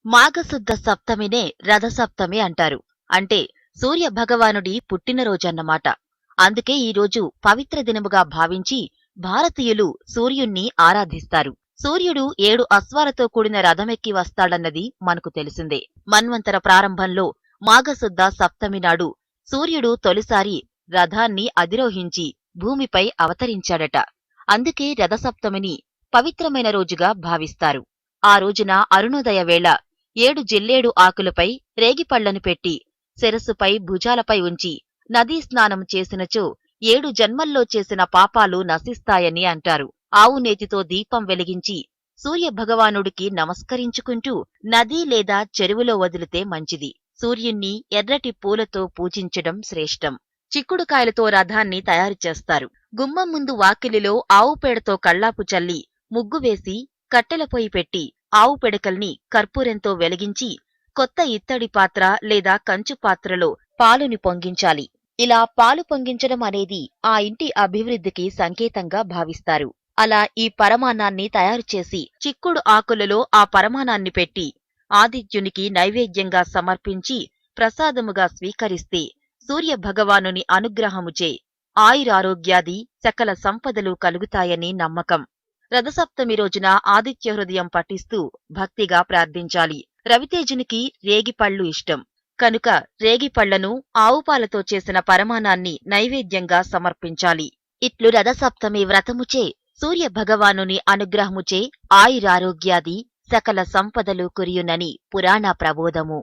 మాఘశుద్ధ సప్తమినే రథసప్తమి అంటారు. అంటే సూర్య భగవానుడి పుట్టినరోజన్నమాట. అందుకే ఈరోజు పవిత్ర దినముగా భావించి భారతీయులు సూర్యుణ్ణి ఆరాధిస్తారు. సూర్యుడు 7 అశ్వాలతో కూడిన రథమెక్కి వస్తాడన్నది మనకు తెలిసిందే. మన్వంతర ప్రారంభంలో మాఘశుద్ధ సప్తమి నాడు సూర్యుడు తొలిసారి రథాన్ని అధిరోహించి భూమిపై అవతరించాడట. అందుకే రథసప్తమిని పవిత్రమైన రోజుగా భావిస్తారు. ఆ రోజున అరుణోదయ వేళ 7 జిల్లేడు ఆకులపై రేగిపళ్లను పెట్టి శిరస్సుపై భుజాలపై ఉంచి నదీ స్నానం చేసినచో 7 జన్మల్లో చేసిన పాపాలు నశిస్తాయని అంటారు. ఆవు నేతితో దీపం వెలిగించి సూర్య భగవానుడికి నమస్కరించుకుంటూ నది లేదా చెరువులో వదిలితే మంచిది. సూర్యుణ్ణి ఎర్రటి పూలతో పూజించడం శ్రేష్టం. చిక్కుడుకాయలతో రథాన్ని తయారు చేస్తారు. గుమ్మం ముందు వాకిలిలో ఆవు పేడతో కళ్లాపు చల్లి ముగ్గు వేసి కట్టెల పొయ్యి పెట్టి ఆవు పిడకల్ని కర్పూరంతో వెలిగించి కొత్త ఇత్తడి పాత్ర లేదా కంచు పాత్రలో పాలుని పొంగించాలి. ఇలా పాలు పొంగించడం అనేది ఆ ఇంటి అభివృద్ధికి సంకేతంగా భావిస్తారు. అలా ఈ పరమాన్నాన్ని తయారుచేసి చిక్కుడు ఆకులలో ఆ పరమాన్నాన్ని పెట్టి ఆదిత్యునికి నైవేద్యంగా సమర్పించి ప్రసాదముగా స్వీకరిస్తే సూర్య భగవానుని అనుగ్రహముచే ఆయురారోగ్యాది సకల సంపదలు కలుగుతాయని నమ్మకం. రథసప్తమి రోజున ఆదిత్య హృదయం పఠిస్తూ భక్తిగా ప్రార్థించాలి. రవితేజునికి రేగిపళ్ళు ఇష్టం కనుక రేగిపళ్లను ఆవుపాలతో చేసిన పరమాన్నాన్ని నైవేద్యంగా సమర్పించాలి. ఇట్లు రథసప్తమి వ్రతముచే సూర్య భగవానుని అనుగ్రహముచే ఆయురారోగ్యాది సకల సంపదలు కురియునని పురాణ ప్రబోధము.